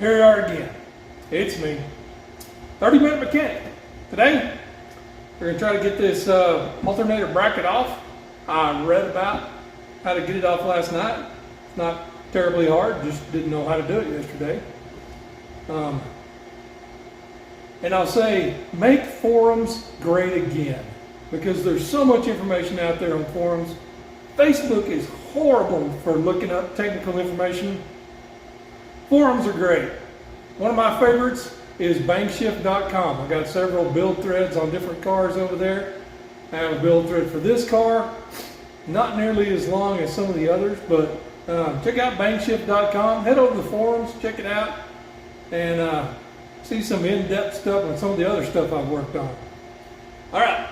here we are again. It's me, 30-minute mechanic. Today, we're gonna try to get this alternator bracket off. I read about how to get it off last night. It's not terribly hard, just didn't know how to do it yesterday. And I'll say, make forums great again, because there's so much information out there on forums. Facebook is horrible for looking up technical information. Forums are great. One of my favorites is bankshift.com. I've got several build threads on different cars over there. I have a build thread for this car, not nearly as long as some of the others, but check out bankshift.com. Head over to the forums, check it out, and see some in-depth stuff on some of the other stuff I've worked on. All right,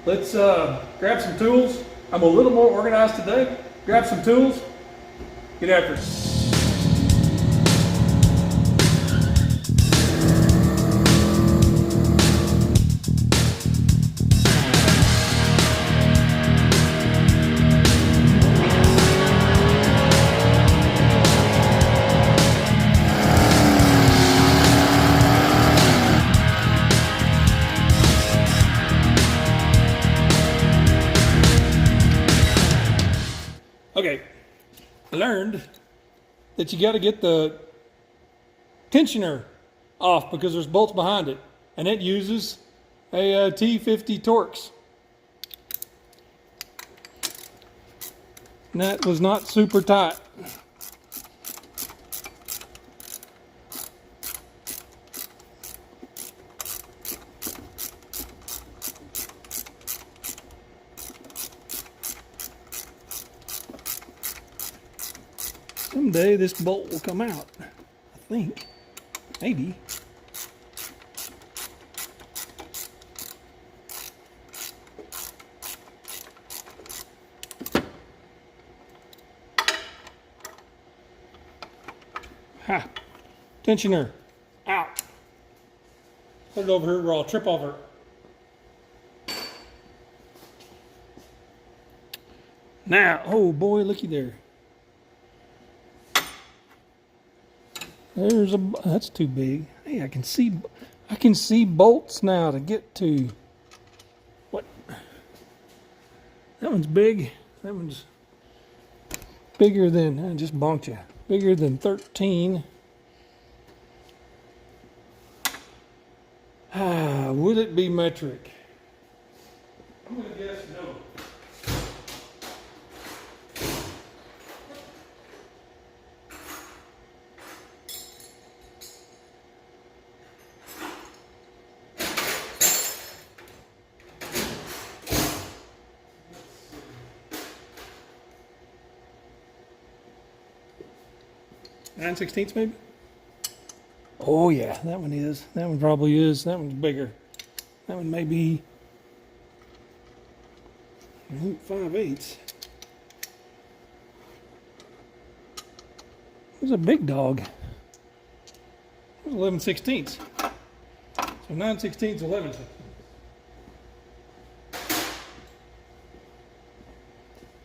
let's grab some tools. I'm a little more organized today. Grab some tools, get after it. Okay, I learned that you got to get the tensioner off because there's bolts behind it, and it uses a T50 Torx. And that was not super tight. Someday this bolt will come out, I think, maybe. Ha! Tensioner, out. Put it over here where I'll trip over it. Now, oh boy, looky there. There's that's too big. Hey, I can see bolts now to get to. What? That one's big. That one's bigger than, I just bonked you. Bigger than 13. Would it be metric? I'm gonna guess no. Nine 16ths maybe? Oh yeah, that one is. That one probably is. That one's bigger. That one may be 5/8. It was a big dog. It was 11/16. So 9/16, 11/16.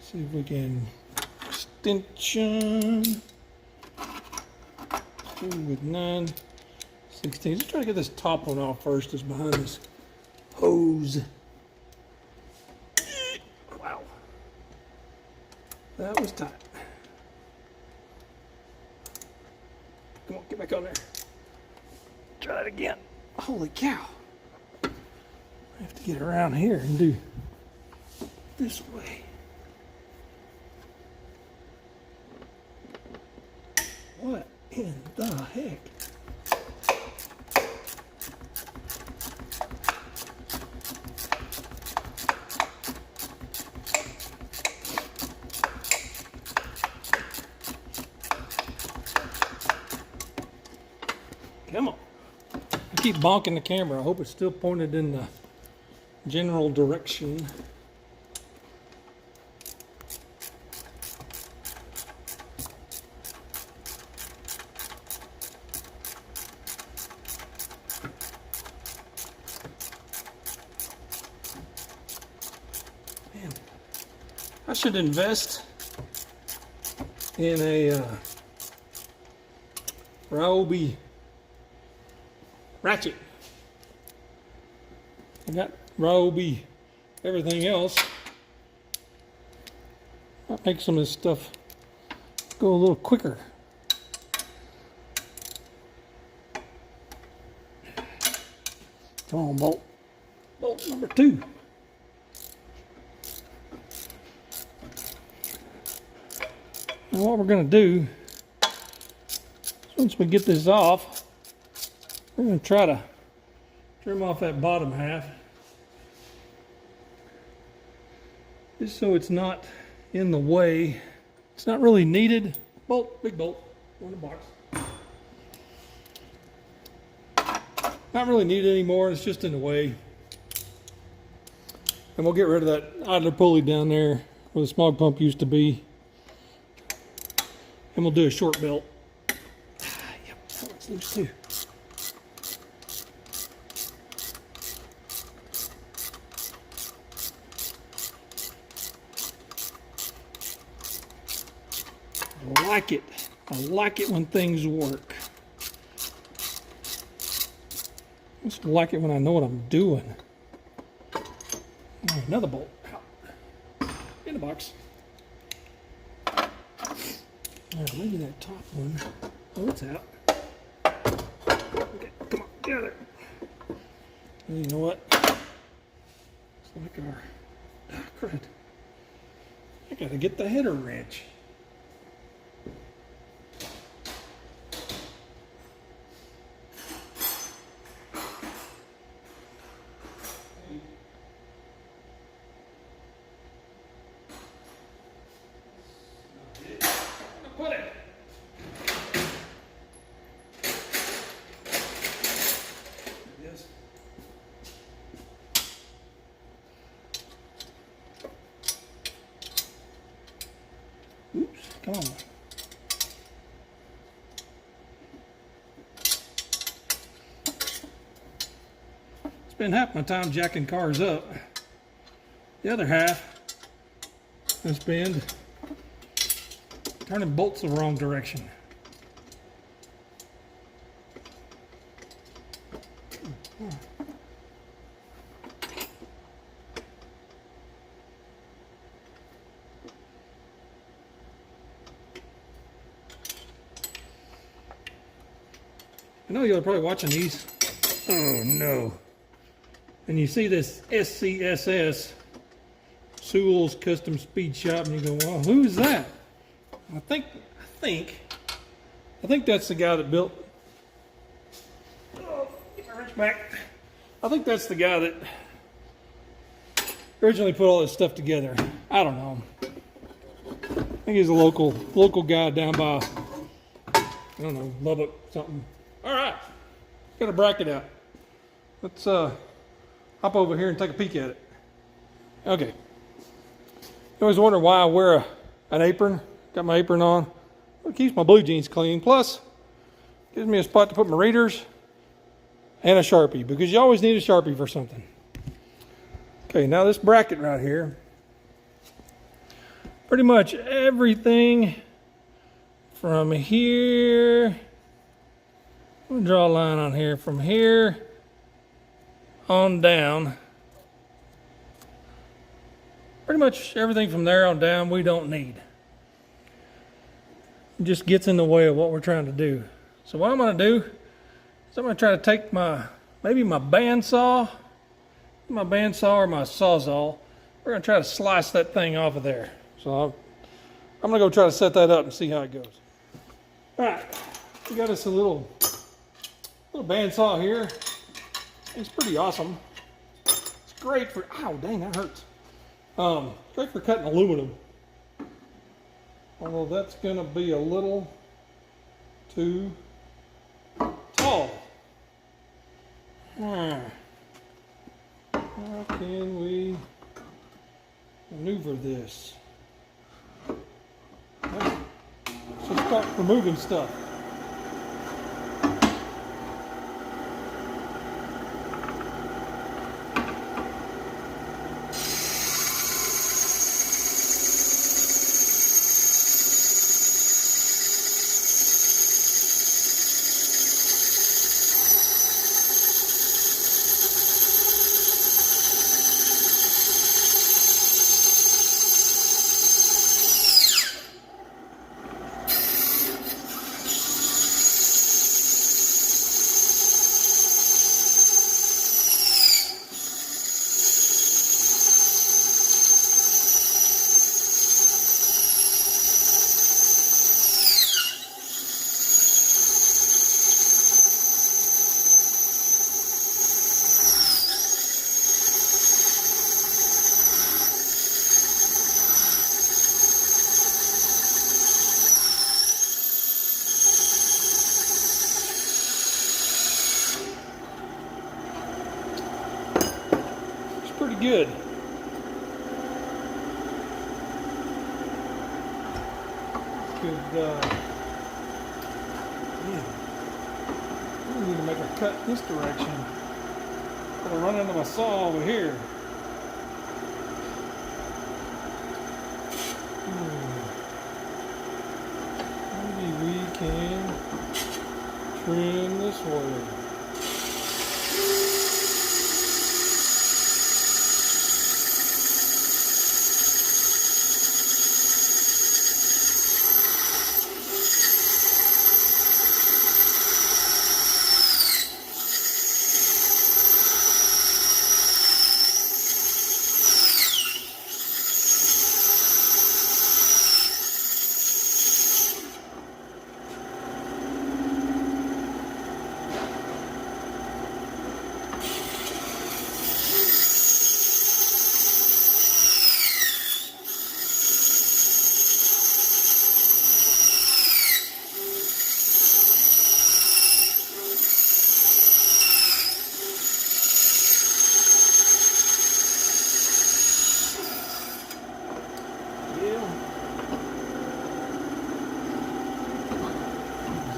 See if we can extension. With 9/16. Let's try to get this top one off first. It's behind this hose. Wow. That was tight. Come on, get back on there. Try that again. Holy cow. I have to get around here and do this way. What in the heck? Come on. I keep bonking the camera. I hope it's still pointed in the general direction. Man, I should invest in a Ryobi ratchet. I got Ryobi everything else. That makes some of this stuff go a little quicker. Come on, bolt. Bolt number 2. Now what we're going to do, once we get this off, we're going to try to trim off that bottom half. Just so it's not in the way. It's not really needed. Bolt, big bolt, in the box. Not really needed anymore, it's just in the way. And we'll get rid of that idler pulley down there where the smog pump used to be. And we'll do a short belt. Yep, that one's loose too. I like it. I like it when things work. I just like it when I know what I'm doing. Oh, another bolt out in the box. Maybe that top one. Oh, it's out. Okay, come on, get out of there. And you know what? It's like our crud. I gotta get the header wrench. Put it. Yes. Oops, come on. Spend half my time jacking cars up. The other half I spend turning bolts the wrong direction. I know you're probably watching these. Oh no. And you see this SCSS, Sewell's Custom Speed Shop, and you go, well, who's that? I think that's the guy that built. Oh, get my wrench back. I think that's the guy that originally put all this stuff together. I don't know. I think he's a local guy down by, I don't know, Lubbock something. All right, got a bracket out. Let's hop over here and take a peek at it. Okay. You always wonder why I wear an apron. Got my apron on. It keeps my blue jeans clean. Plus, gives me a spot to put my readers and a Sharpie, because you always need a Sharpie for something. Okay, now this bracket right here, pretty much everything from here, I'm gonna draw a line on here, from here on down, pretty much everything from there on down we don't need. It just gets in the way of what we're trying to do. So what I'm going to do is I'm going to try to take maybe my bandsaw or my sawzall. We're going to try to slice that thing off of there. So I'm going to go try to set that up and see how it goes. All right, we got us a little bandsaw here. It's pretty awesome. It's great for, ow, dang, that hurts. Great for cutting aluminum. Although that's going to be a little too tall. How can we maneuver this? So start removing stuff. good. Yeah. I need to make a cut this direction. I'm gonna run into my saw over here. Maybe we can trim this way.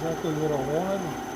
Exactly what I wanted.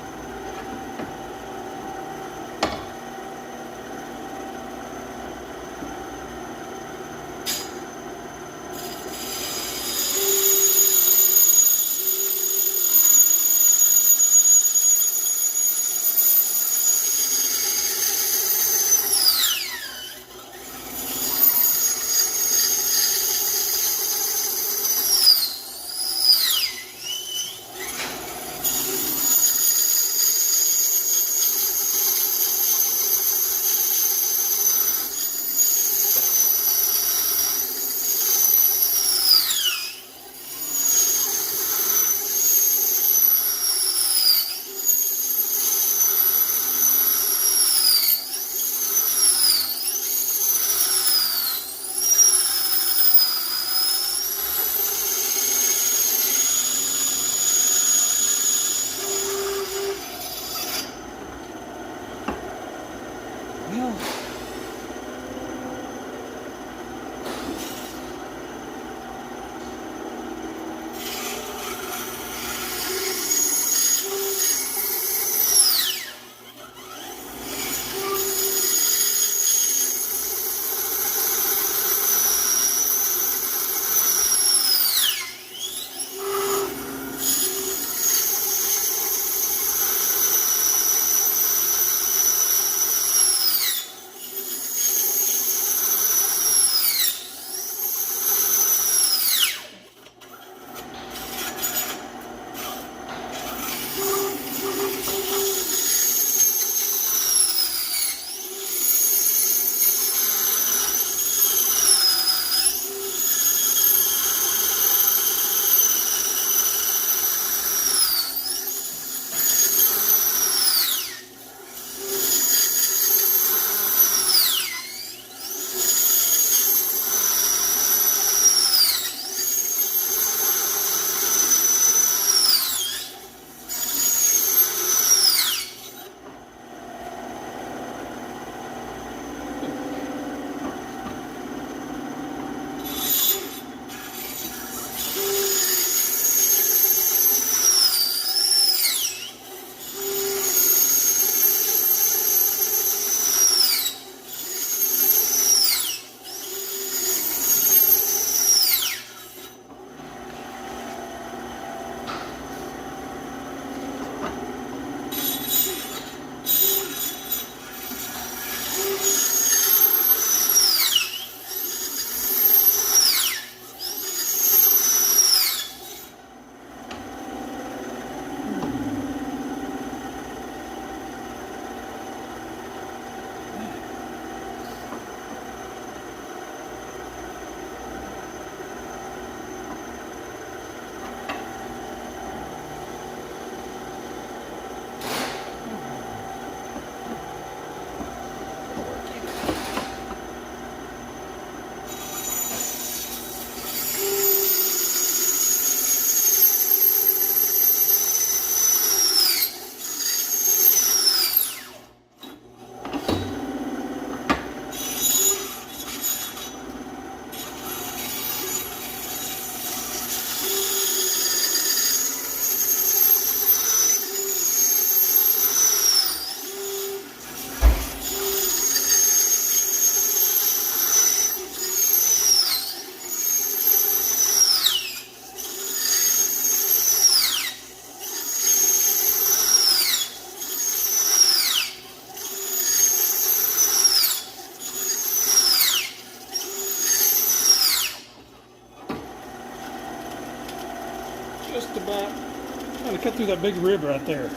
through that big rib right there.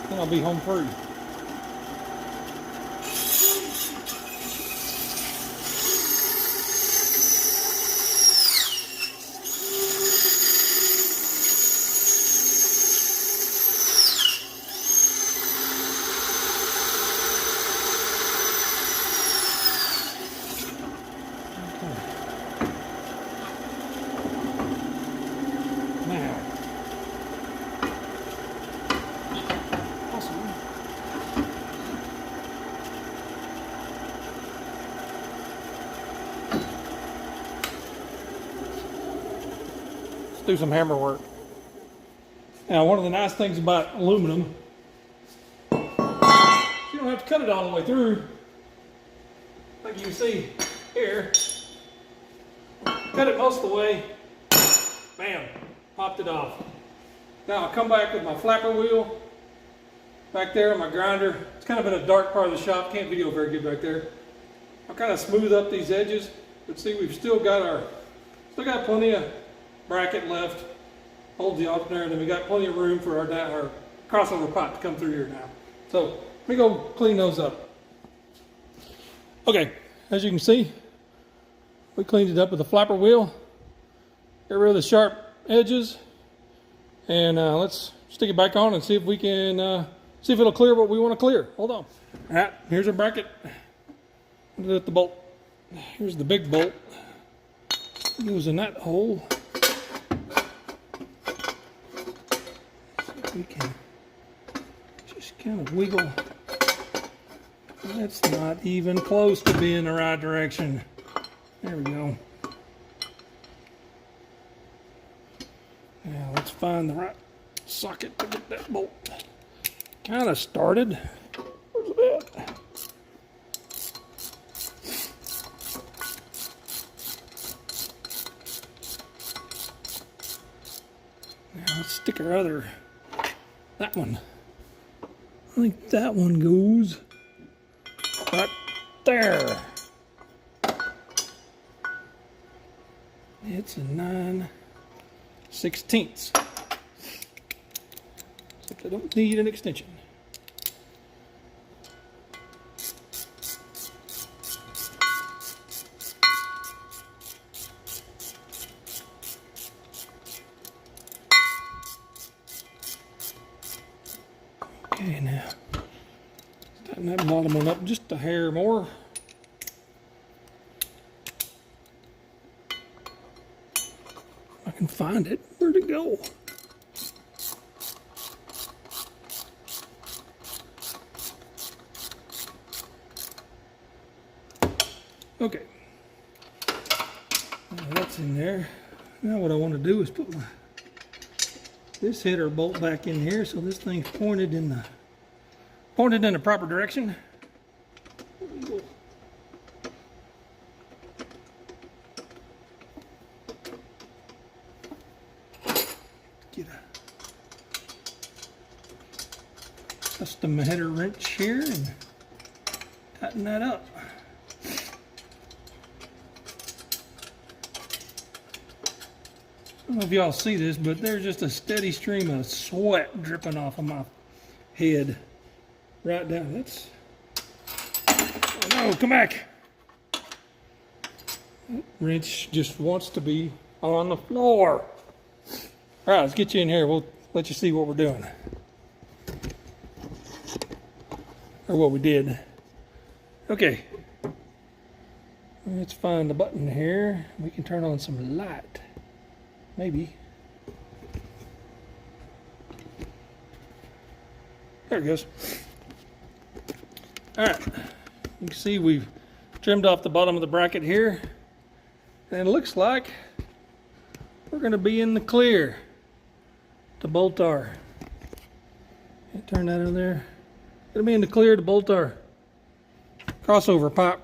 Then I'll be home free. Do some hammer work. Now, one of the nice things about aluminum, you don't have to cut it all the way through. Like you can see here, cut it most of the way, bam, popped it off. Now I'll come back with my flapper wheel back there on my grinder. It's kind of in a dark part of the shop, can't video very good back there. I'll kind of smooth up these edges, but see, we've still got plenty of bracket left, holds the alternator, and then we got plenty of room for our crossover pipe to come through here now. So let me go clean those up. Okay, as you can see, we cleaned it up with a flapper wheel. Get rid of the sharp edges, and let's stick it back on and see if we can see if it'll clear what we want to clear. Hold on. All right, here's our bracket. At the bolt. Here's the big bolt. It goes in that hole. We can just kind of wiggle. That's not even close to being the right direction. There we go. Now let's find the right socket to get that bolt kind of started. Where's that? Now let's stick our other. That one. I think that one goes right there. It's a 9/16. Except I don't need an extension. Okay, now tighten that bottom one up just a hair more. I can find it. Where'd it go? Okay. Now that's in there. Now what I want to do is put this header bolt back in here so this thing's pointed in the proper direction. Get a custom header wrench here and tighten that up. I don't know if y'all see this, but there's just a steady stream of sweat dripping off of my head. Right down. That's. Oh no, come back. That wrench just wants to be on the floor. All right, let's get you in here. We'll let you see what we're doing. Or what we did. Okay. Let's find the button here. We can turn on some light. Maybe. There it goes. All right. You can see we've trimmed off the bottom of the bracket here. And it looks like we're going to be in the clear to bolt our. Turn that over there. Going to be in the clear to bolt our crossover pipe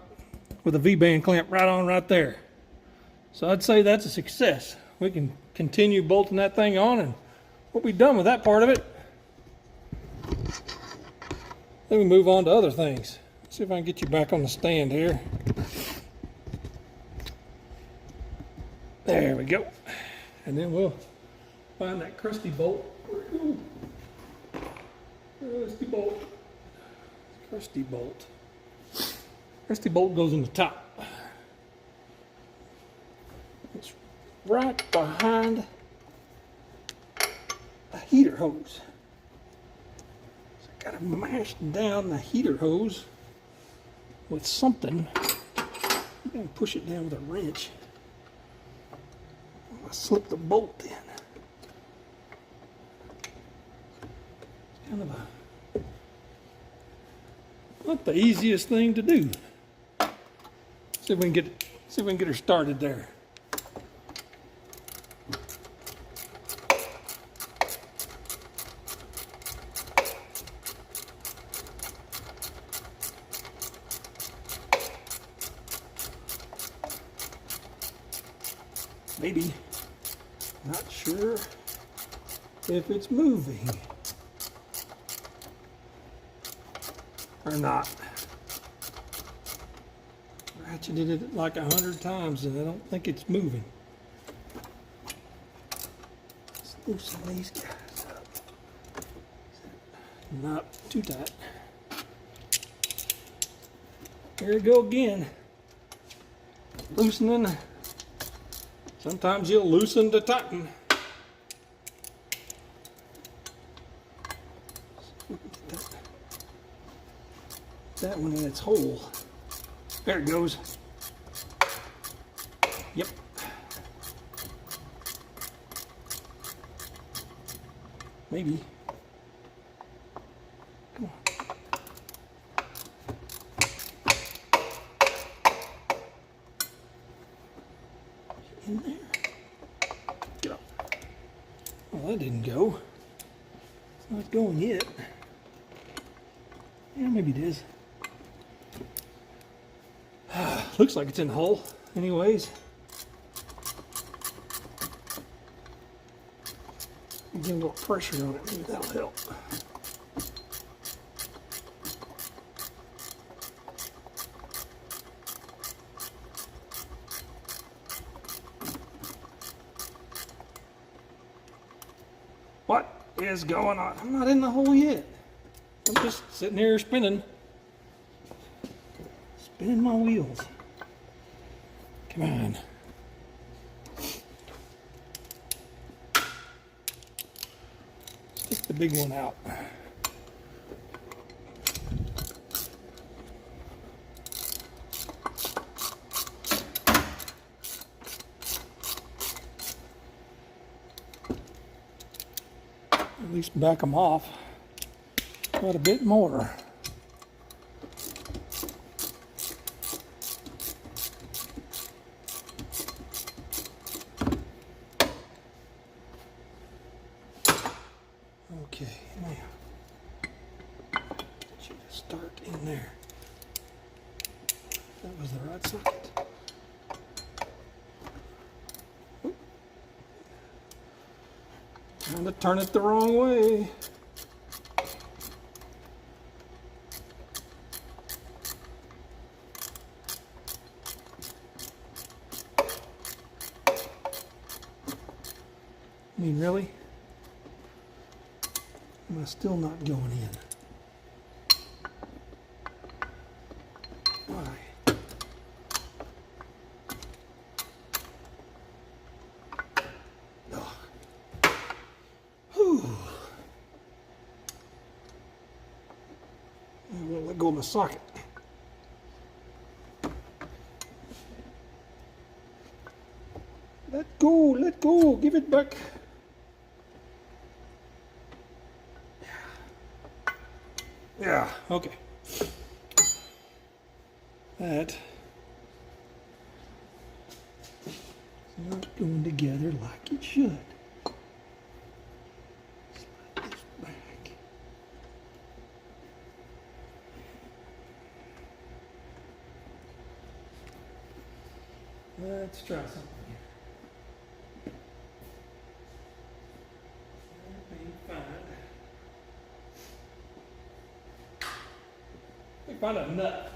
with a V-band clamp right there. So I'd say that's a success. We can continue bolting that thing on and we'll be done with that part of it. Then we move on to other things. Let's see if I can get you back on the stand here. There we go. And then we'll Find that crusty bolt. Ooh. Crusty bolt. Crusty bolt. Crusty bolt goes in the top. It's right behind the heater hose. So I gotta mash down the heater hose with something. I'm gonna push it down with a wrench. I slip the bolt in. It's kind of not the easiest thing to do. See if we can get her started there. Maybe. Not sure if it's moving or not. Ratcheted it like 100 times and I don't think it's moving. Let's loosen these guys up. Not too tight. Here we go again. Loosening. Sometimes you'll loosen to tighten. That one in its hole. There it goes. Yep. Maybe. Come on. In there. Get up. Well, that didn't go. It's not going yet. Yeah, maybe it is. Looks like it's in the hole. Anyways. Get a little pressure on it. Maybe that'll help. What is going on? I'm not in the hole yet. I'm just sitting here spinning my wheels. Come on. Stick the big one out. At least back them off quite a bit more. Okay, now should start in there. That was the right socket. Trying to turn it the wrong way. I mean, really? Am I still not going in? Why? Oh. Whew. I won't let go of my socket. Let go, give it back. Yeah, okay. That is not going together like it should. Slide this back. Let's try something here. Let me find a nut.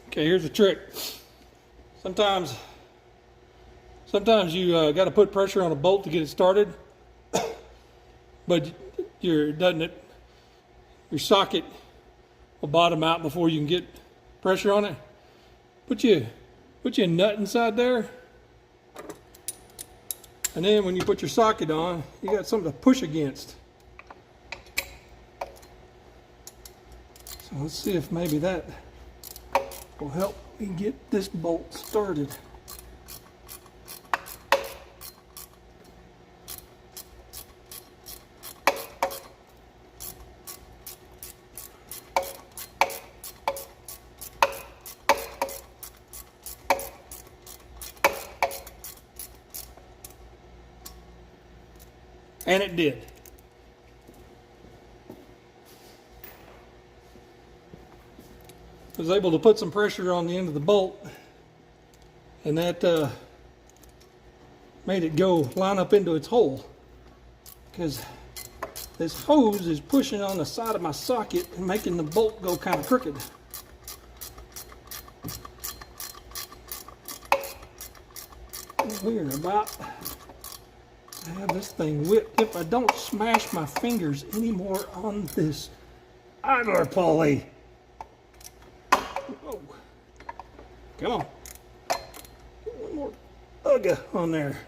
Okay, here's a trick. Sometimes you got to put pressure on a bolt to get it started, but your socket will bottom out before you can get pressure on it. Put you a nut inside there, and then when you put your socket on, you got something to push against. So let's see if maybe that will help me get this bolt started. And it did. I was able to put some pressure on the end of the bolt, and that made it go line up into its hole, because this hose is pushing on the side of my socket and making the bolt go kind of crooked. We're about to have this thing whipped if I don't smash my fingers anymore on this idler pulley. Oh, come on. Get one more ugga on there.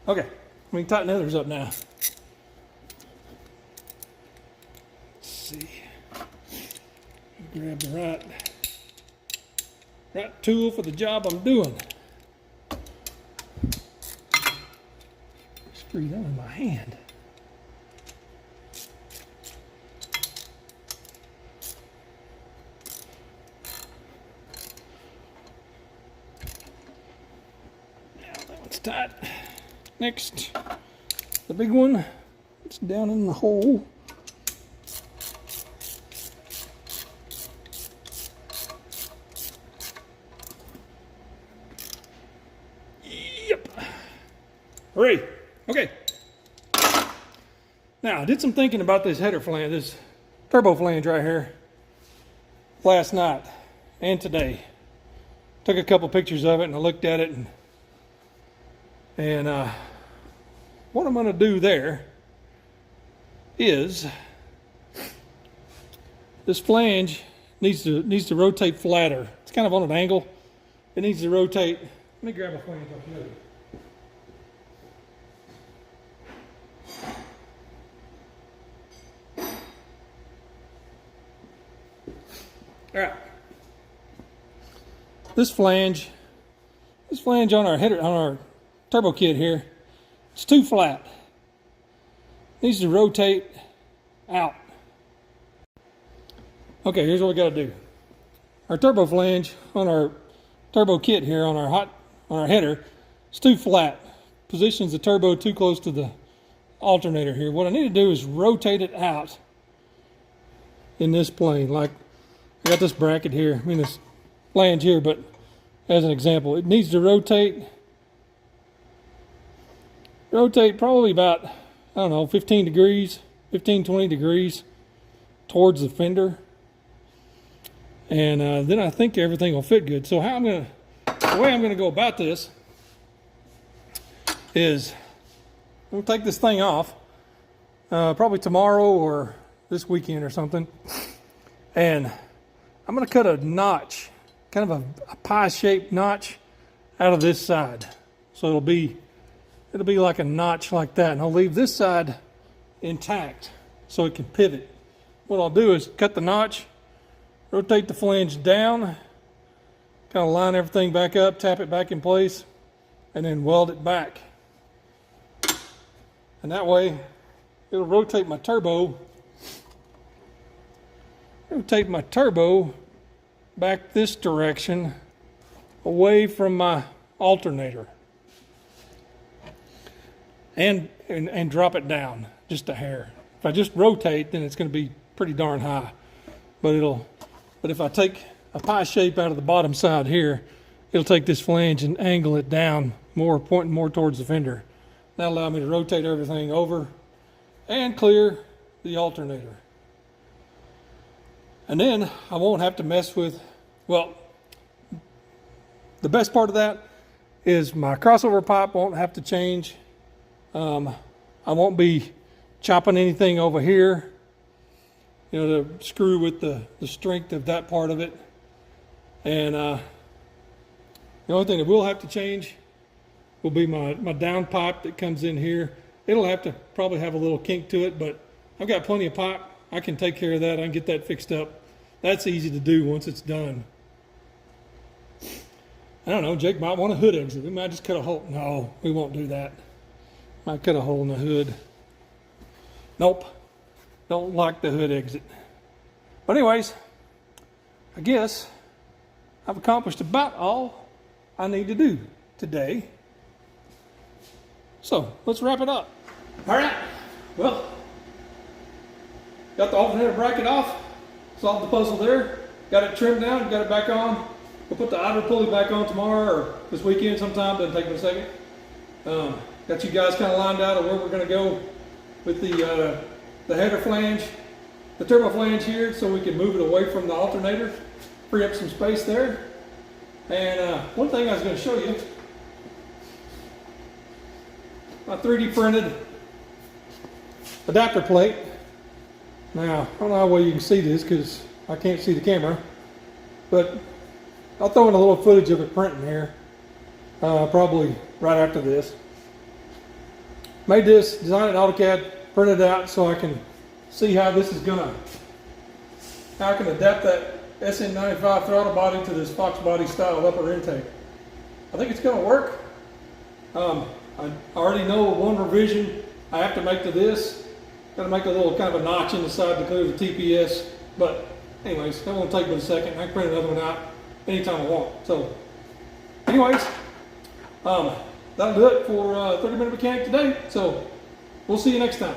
Okay, we can tighten the others up now. Let's see. Grab the right tool for the job I'm doing. Screw that in my hand. Tight. Next, the big one. It's down in the hole. Yep. Hooray. Okay. Now, I did some thinking about this header flange, this turbo flange right here, last night and today. Took a couple pictures of it and I looked at it, and what I'm going to do there is this flange needs to rotate flatter. It's kind of on an angle. It needs to rotate. Let me grab a flange off here. All right. This flange on our header, on our turbo kit here, it's too flat. It needs to rotate out. Okay, here's what we got to do. Our turbo flange on our turbo kit here on our header, it's too flat. Positions the turbo too close to the alternator here. What I need to do is rotate it out in this plane. Like I got this bracket here, I mean this flange here, but as an example, it needs to rotate probably about, I don't know, 15 degrees, 15, 20 degrees towards the fender. And then I think everything will fit good. So the way I'm going to go about this is I'm going to take this thing off probably tomorrow or this weekend or something. And I'm going to cut a notch, kind of a pie-shaped notch out of this side. So it'll be like a notch like that. And I'll leave this side intact so it can pivot. What I'll do is cut the notch, rotate the flange down, kind of line everything back up, tap it back in place, and then weld it back. And that way, it'll rotate my turbo back this direction away from my alternator. And drop it down just a hair. If I just rotate, then it's going to be pretty darn high. But if I take a pie shape out of the bottom side here, it'll take this flange and angle it down more, pointing more towards the fender. That'll allow me to rotate everything over and clear the alternator. And then I won't have to mess with, well, the best part of that is my crossover pipe won't have to change. I won't be chopping anything over here, you know, to screw with the strength of that part of it. And the only thing that will have to change will be my down pipe that comes in here. It'll have to probably have a little kink to it, but I've got plenty of pipe. I can take care of that. I can get that fixed up. That's easy to do once it's done. I don't know, Jake might want a hood exit. We might just cut a hole. No, we won't do that. Might cut a hole in the hood. Nope, don't like the hood exit. But anyways, I guess I've accomplished about all I need to do today. So let's wrap it up. All right, well, got the alternator bracket off, solved the puzzle there, got it trimmed down, got it back on. We'll put the idler pulley back on tomorrow or this weekend sometime, doesn't take me a second. Got you guys kind of lined out of where we're going to go with the header flange, the turbo flange here, so we can move it away from the alternator, free up some space there. And one thing I was going to show you, my 3D printed adapter plate. Now, I don't know how well you can see this because I can't see the camera, but I'll throw in a little footage of it printing here, probably right after this. Made this, designed it in AutoCAD, printed it out so I can see how this is gonna, how I can adapt that SN95 throttle body to this Fox body style upper intake. I think it's gonna work. I already know one revision I have to make to this. Got to make a little kind of a notch in the side to clear the TPS. But anyways, that won't take but a second. I can print another one out anytime I want. So anyways, that'll do it for 30 Minute Mechanic today. So we'll see you next time.